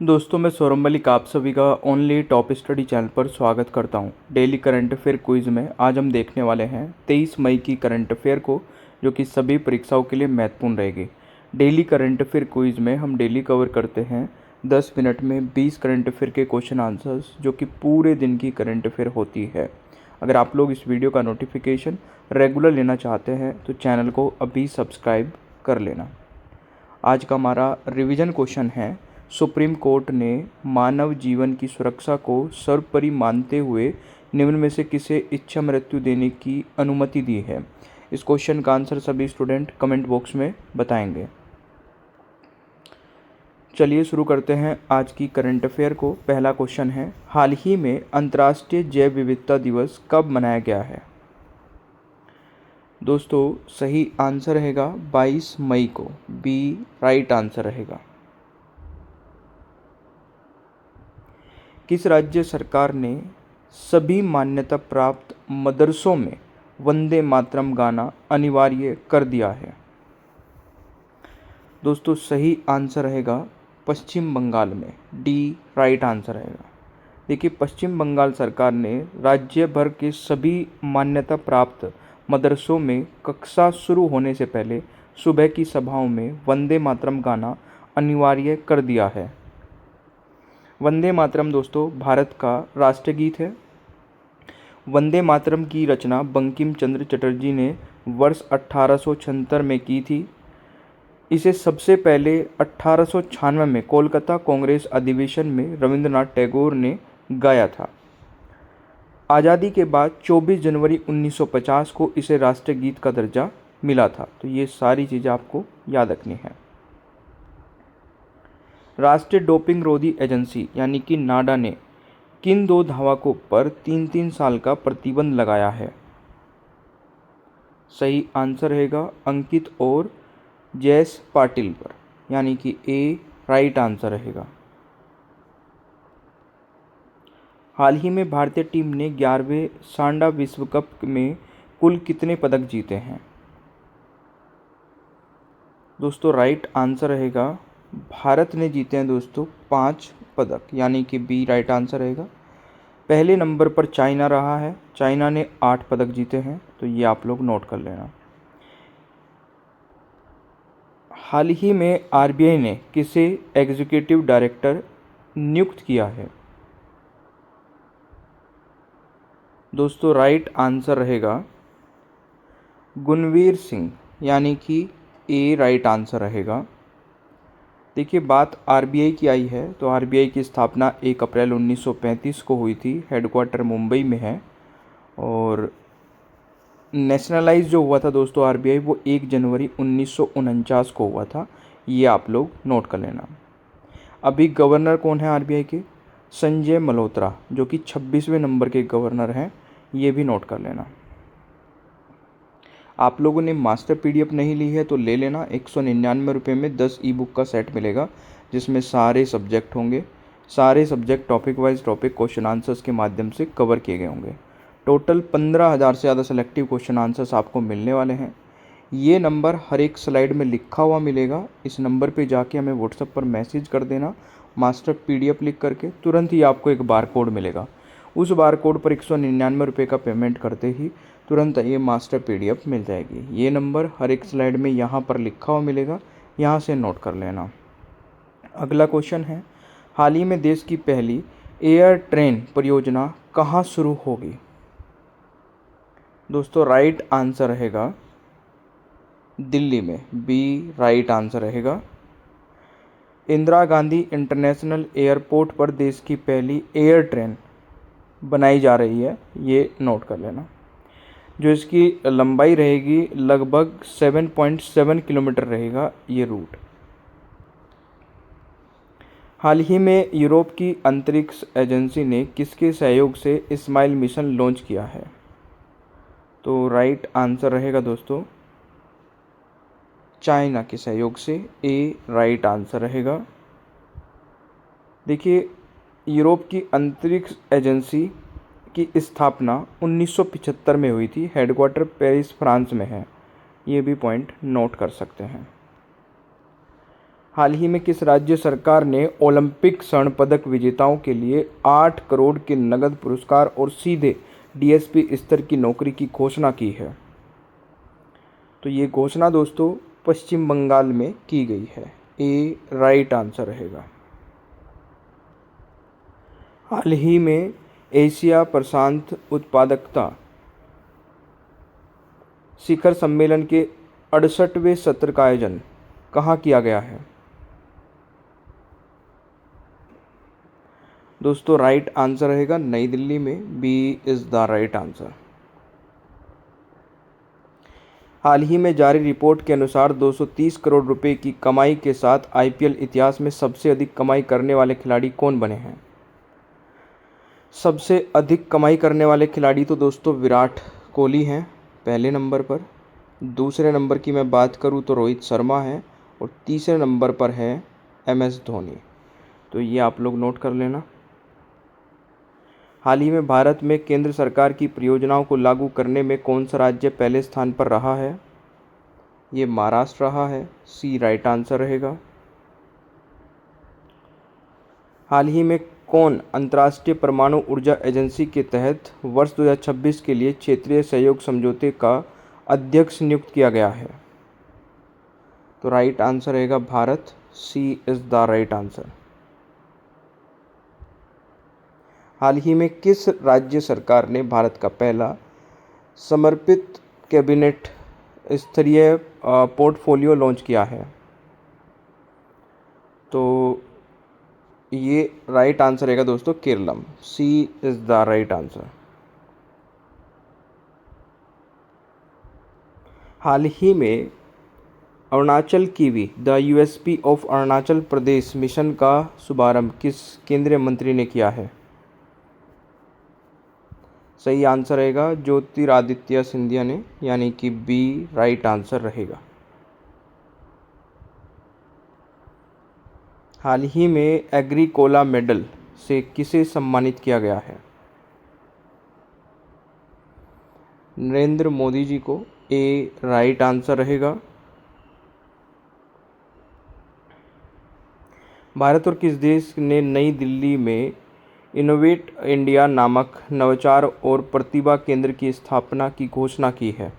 दोस्तों, मैं सौरभ मलिक आप सभी का ओनली टॉप स्टडी चैनल पर स्वागत करता हूं। डेली करंट अफेयर क्विज में आज हम देखने वाले हैं 23 मई की करंट अफेयर को, जो कि सभी परीक्षाओं के लिए महत्वपूर्ण रहेगी। डेली करंट अफेयर क्विज में हम डेली कवर करते हैं 10 मिनट में 20 करंट अफेयर के क्वेश्चन आंसर्स, जो कि पूरे दिन की करंट अफेयर होती है। अगर आप लोग इस वीडियो का नोटिफिकेशन रेगुलर लेना चाहते हैं तो चैनल को अभी सब्सक्राइब कर लेना। आज का हमारा रिवीजन क्वेश्चन है, सुप्रीम कोर्ट ने मानव जीवन की सुरक्षा को सर्वोपरि मानते हुए निम्न में से किसे इच्छा मृत्यु देने की अनुमति दी है। इस क्वेश्चन का आंसर सभी स्टूडेंट कमेंट बॉक्स में बताएंगे। चलिए शुरू करते हैं आज की करंट अफेयर को। पहला क्वेश्चन है, हाल ही में अंतर्राष्ट्रीय जैव विविधता दिवस कब मनाया गया है। दोस्तों, सही आंसर रहेगा 22 मई को। बी राइट आंसर रहेगा। किस राज्य सरकार ने सभी मान्यता प्राप्त मदरसों में वंदे मातरम गाना अनिवार्य कर दिया है। दोस्तों, सही आंसर रहेगा पश्चिम बंगाल में। डी राइट आंसर रहेगा। देखिए, पश्चिम बंगाल सरकार ने राज्य भर के सभी मान्यता प्राप्त मदरसों में कक्षा शुरू होने से पहले सुबह की सभाओं में वंदे मातरम गाना अनिवार्य कर दिया है। वंदे मातरम दोस्तों भारत का राष्ट्रगीत है। वंदे मातरम की रचना बंकिम चंद्र चटर्जी ने वर्ष 1876 में की थी। इसे सबसे पहले 1896 में कोलकाता कांग्रेस अधिवेशन में रविंद्रनाथ टैगोर ने गाया था। आज़ादी के बाद 24 जनवरी 1950 को इसे राष्ट्रगीत का दर्जा मिला था। तो ये सारी चीज़ें आपको याद रखनी है। राष्ट्रीय डोपिंग रोधी एजेंसी यानी कि नाडा ने किन दो धावकों पर 3-3 साल का प्रतिबंध लगाया है। सही आंसर रहेगा अंकित और जयेश पाटिल पर, यानी कि ए राइट आंसर रहेगा। हाल ही में भारतीय टीम ने 11वें सांडा विश्व कप में कुल कितने पदक जीते हैं। दोस्तों, राइट आंसर रहेगा भारत ने जीते हैं दोस्तों 5 पदक, यानी कि बी राइट आंसर रहेगा। पहले नंबर पर चाइना रहा है, चाइना ने 8 पदक जीते हैं। तो ये आप लोग नोट कर लेना। हाल ही में आरबीआई ने किसे एग्जीक्यूटिव डायरेक्टर नियुक्त किया है। दोस्तों, राइट आंसर रहेगा गुणवीर सिंह, यानी कि ए राइट आंसर रहेगा। देखिए, बात आरबीआई की आई है तो आरबीआई की स्थापना 1 अप्रैल 1935 को हुई थी। हेडक्वार्टर मुंबई में है। और नेशनलाइज जो हुआ था दोस्तों आरबीआई, वो 1 जनवरी 1949 को हुआ था। ये आप लोग नोट कर लेना। अभी गवर्नर कौन है आरबीआई के? संजय मल्होत्रा, जो कि 26वें नंबर के गवर्नर हैं। ये भी नोट कर लेना। आप लोगों ने मास्टर पीडीएफ नहीं ली है तो ले लेना। 199 रुपये में 10 ई बुक का सेट मिलेगा, जिसमें सारे सब्जेक्ट होंगे। सारे subject topic wise topic question answers के माध्यम से कवर किए गए होंगे। टोटल 15,000 से ज़्यादा सेलेक्टिव क्वेश्चन आंसर्स आपको मिलने वाले हैं। ये नंबर हर एक स्लाइड में लिखा हुआ मिलेगा। इस नंबर पे जाके हमें व्हाट्सएप पर मैसेज कर देना, मास्टर पीडीएफ लिख करके। तुरंत ही आपको एक बार कोड मिलेगा। उस बार कोड पर 199 रुपये का पेमेंट करते ही तुरंत ये मास्टर पीडीएफ मिल जाएगी। ये नंबर हर एक स्लाइड में यहाँ पर लिखा हुआ मिलेगा, यहाँ से नोट कर लेना। अगला क्वेश्चन है, हाल ही में देश की पहली एयर ट्रेन परियोजना कहाँ शुरू होगी। दोस्तों, राइट आंसर रहेगा दिल्ली में। बी राइट आंसर रहेगा। इंदिरा गांधी इंटरनेशनल एयरपोर्ट पर देश की पहली एयर ट्रेन बनाई जा रही है। ये नोट कर लेना। जो इसकी लंबाई रहेगी लगभग 7.7 किलोमीटर रहेगा ये रूट। हाल ही में यूरोप की अंतरिक्ष एजेंसी ने किसके सहयोग से इस्माइल मिशन लॉन्च किया है। तो राइट आंसर रहेगा दोस्तों चाइना के सहयोग से। ए राइट आंसर रहेगा। देखिए, यूरोप की अंतरिक्ष एजेंसी की स्थापना 1975 में हुई थी। हेडक्वार्टर पेरिस फ्रांस में है। ये भी पॉइंट नोट कर सकते हैं। हाल ही में किस राज्य सरकार ने ओलंपिक स्वर्ण पदक विजेताओं के लिए 8 करोड़ के नगद पुरस्कार और सीधे डीएसपी स्तर की नौकरी की घोषणा की है? तो ये घोषणा दोस्तों पश्चिम बंगाल में की गई है। ए राइट आंसर रहेगा। हाल ही में एशिया प्रशांत उत्पादकता शिखर सम्मेलन के 68वें सत्र का आयोजन कहाँ किया गया है? दोस्तों राइट आंसर रहेगा नई दिल्ली में। B is the right answer. हाल ही में जारी रिपोर्ट के अनुसार 230 करोड़ रुपए की कमाई के साथ आईपीएल इतिहास में सबसे अधिक कमाई करने वाले खिलाड़ी कौन बने हैं? सबसे अधिक कमाई करने वाले खिलाड़ी तो दोस्तों विराट कोहली हैं पहले नंबर पर। दूसरे नंबर की मैं बात करूं तो रोहित शर्मा है और तीसरे नंबर पर है एमएस धोनी। तो ये आप लोग नोट कर लेना। हाल ही में भारत में केंद्र सरकार की परियोजनाओं को लागू करने में कौन सा राज्य पहले स्थान पर रहा है? ये महाराष्ट्र रहा है। सी राइट आंसर रहेगा। हाल ही में कौन अंतर्राष्ट्रीय परमाणु ऊर्जा एजेंसी के तहत वर्ष 2026 के लिए क्षेत्रीय सहयोग समझौते का अध्यक्ष नियुक्त किया गया है? तो राइट आंसर रहेगा भारत। सी इज द राइट आंसर। हाल ही में किस राज्य सरकार ने भारत का पहला समर्पित कैबिनेट स्तरीय पोर्टफोलियो लॉन्च किया है? तो ये राइट आंसर रहेगा दोस्तों केरलम। सी इज द राइट आंसर। हाल ही में Arunachal kiwi the USP of Arunachal Pradesh mission का शुभारंभ किस केंद्रीय मंत्री ने किया है? सही आंसर रहेगा ज्योतिरादित्य सिंधिया ने, यानी कि बी राइट आंसर रहेगा। हाल ही में एग्रीकोला मेडल से किसे सम्मानित किया गया है? नरेंद्र मोदी जी को। ए राइट आंसर रहेगा। भारत और किस देश ने नई दिल्ली में इनोवेट इंडिया नामक नवाचार और प्रतिभा केंद्र की स्थापना की घोषणा की है?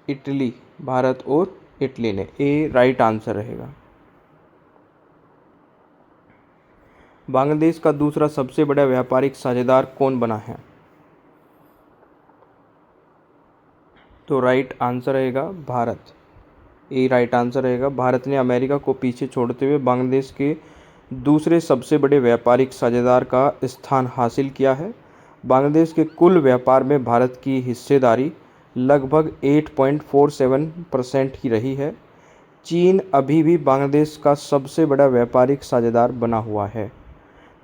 इटली। भारत और इटली ने। ए राइट आंसर रहेगा। बांग्लादेश का दूसरा सबसे बड़ा व्यापारिक साझेदार कौन बना है? तो राइट आंसर रहेगा भारत। ए राइट आंसर रहेगा। भारत ने अमेरिका को पीछे छोड़ते हुए बांग्लादेश के दूसरे सबसे बड़े व्यापारिक साझेदार का स्थान हासिल किया है। बांग्लादेश के कुल व्यापार में भारत की हिस्सेदारी लगभग 8.47% की रही है। चीन अभी भी बांग्लादेश का सबसे बड़ा व्यापारिक साझेदार बना हुआ है।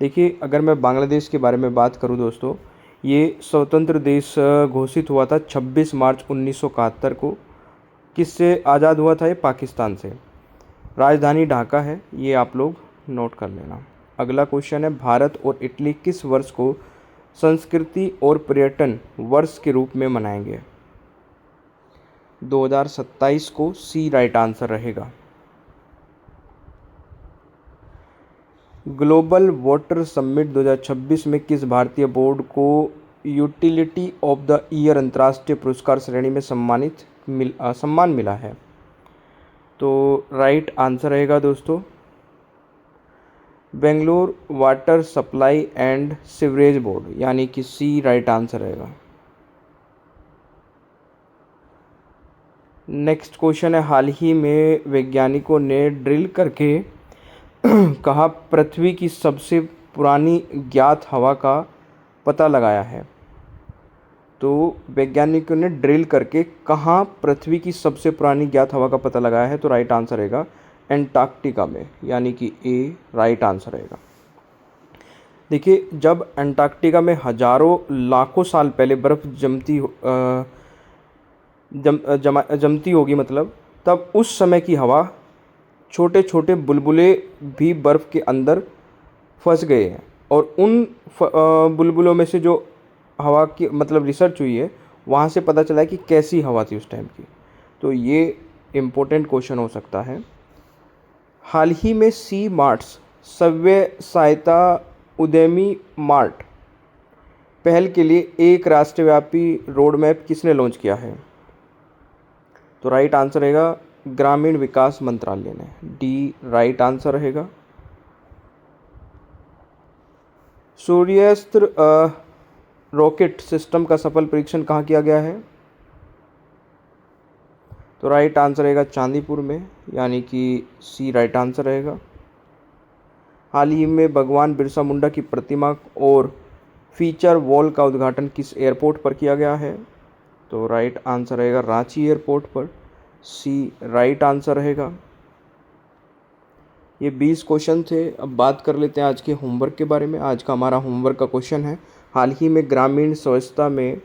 देखिए, अगर मैं बांग्लादेश के बारे में बात करूं दोस्तों, ये स्वतंत्र देश घोषित हुआ था 26 मार्च 1971 को। किससे आज़ाद हुआ था? ये पाकिस्तान से। राजधानी ढाका है, ये आप लोग नोट कर लेना। अगला क्वेश्चन है, भारत और इटली किस वर्ष को संस्कृति और पर्यटन वर्ष के रूप में मनाएंगे? 2027 को। सी राइट आंसर रहेगा। ग्लोबल वाटर समिट 2026 में किस भारतीय बोर्ड को यूटिलिटी ऑफ द ईयर अंतर्राष्ट्रीय पुरस्कार श्रेणी में सम्मान मिला है? तो राइट आंसर रहेगा दोस्तों Bangalore water supply and sewerage board, यानी कि सी राइट आंसर रहेगा। नेक्स्ट क्वेश्चन है, हाल ही में वैज्ञानिकों ने ड्रिल करके कहाँ पृथ्वी की सबसे पुरानी ज्ञात हवा का पता लगाया है? तो वैज्ञानिकों ने ड्रिल करके कहाँ पृथ्वी की सबसे पुरानी ज्ञात हवा का पता लगाया है? तो राइट आंसर रहेगा एंटार्क्टिका में, यानी कि ए राइट आंसर रहेगा। देखिए, जब एंटार्क्टिका में हजारों लाखों साल पहले बर्फ़ जमती होगी, मतलब तब उस समय की हवा, छोटे छोटे बुलबुले भी बर्फ़ के अंदर फंस गए हैं और उन बुलबुलों में से जो हवा की मतलब रिसर्च हुई है, वहाँ से पता चला है कि कैसी हवा थी उस टाइम की। तो ये इम्पोर्टेंट क्वेश्चन हो सकता है। हाल ही में सी मार्ट्स सव्य सहायता उद्यमी मार्ट पहल के लिए एक राष्ट्रव्यापी रोड मैप किसने लॉन्च किया है? तो राइट आंसर रहेगा ग्रामीण विकास मंत्रालय ने, डी राइट आंसर रहेगा। सूर्यास्त्र रॉकेट सिस्टम का सफल परीक्षण कहाँ किया गया है? तो राइट आंसर रहेगा चांदीपुर में, यानी कि सी राइट आंसर रहेगा। हाल ही में भगवान बिरसा मुंडा की प्रतिमा और फीचर वॉल का उद्घाटन किस एयरपोर्ट पर किया गया है? तो राइट आंसर रहेगा रांची एयरपोर्ट पर, सी राइट आंसर रहेगा। ये 20 क्वेश्चन थे। अब बात कर लेते हैं आज के होमवर्क के बारे में। आज का हमारा होमवर्क का क्वेश्चन है, हाल ही में ग्रामीण स्वच्छता में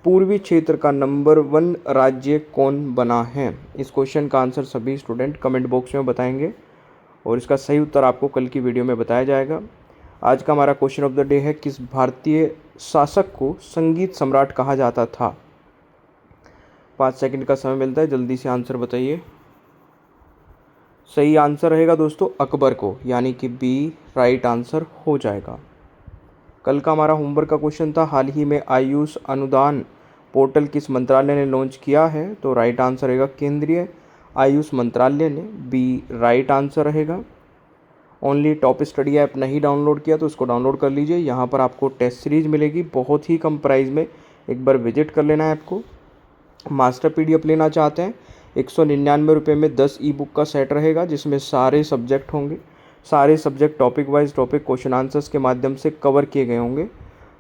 पूर्वी क्षेत्र का नंबर 1 राज्य कौन बना है? इस क्वेश्चन का आंसर सभी स्टूडेंट कमेंट बॉक्स में बताएंगे और इसका सही उत्तर आपको कल की वीडियो में बताया जाएगा। आज का हमारा क्वेश्चन ऑफ द डे है, किस भारतीय शासक को संगीत सम्राट कहा जाता था? 5 सेकंड का समय मिलता है, जल्दी से आंसर बताइए। सही आंसर रहेगा दोस्तों अकबर को, यानी कि बी राइट आंसर हो जाएगा। कल का हमारा होमवर्क का क्वेश्चन था, हाल ही में आयुष अनुदान पोर्टल किस मंत्रालय ने लॉन्च किया है? तो राइट आंसर रहेगा केंद्रीय आयुष मंत्रालय ने, बी राइट आंसर रहेगा। ओनली टॉप स्टडी ऐप नहीं डाउनलोड किया तो उसको डाउनलोड कर लीजिए। यहाँ पर आपको टेस्ट सीरीज मिलेगी बहुत ही कम प्राइस में, एक बार विजिट कर लेना है आपको। मास्टर PDF लेना चाहते हैं, 199 रुपये में 10 ई बुक का सेट रहेगा, जिसमें सारे सब्जेक्ट होंगे। सारे subject topic wise topic question answers के माध्यम से कवर किए गए होंगे।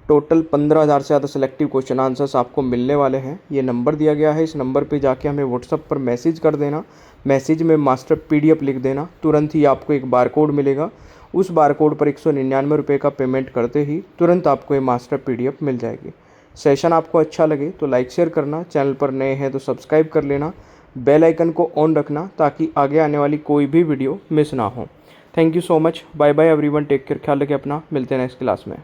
टोटल 15,000 से ज़्यादा सेलेक्टिव क्वेश्चन आंसर्स आपको मिलने वाले हैं। ये नंबर दिया गया है, इस नंबर पे जाके हमें व्हाट्सअप पर मैसेज कर देना। मैसेज में मास्टर PDF लिख देना, तुरंत ही आपको एक बारकोड मिलेगा। उस बारकोड पर 199 रुपये का पेमेंट करते ही तुरंत आपको ये मास्टर PDF मिल जाएगी। सेशन आपको अच्छा लगे तो लाइक शेयर करना, चैनल पर नए हैं तो सब्सक्राइब कर लेना, बेल आइकन को ऑन रखना ताकि आगे आने वाली कोई भी वीडियो मिस ना हो। Thank you so much, bye bye everyone, take care, ख्याल रखें अपना, मिलते हैं नेक्स्ट क्लास में।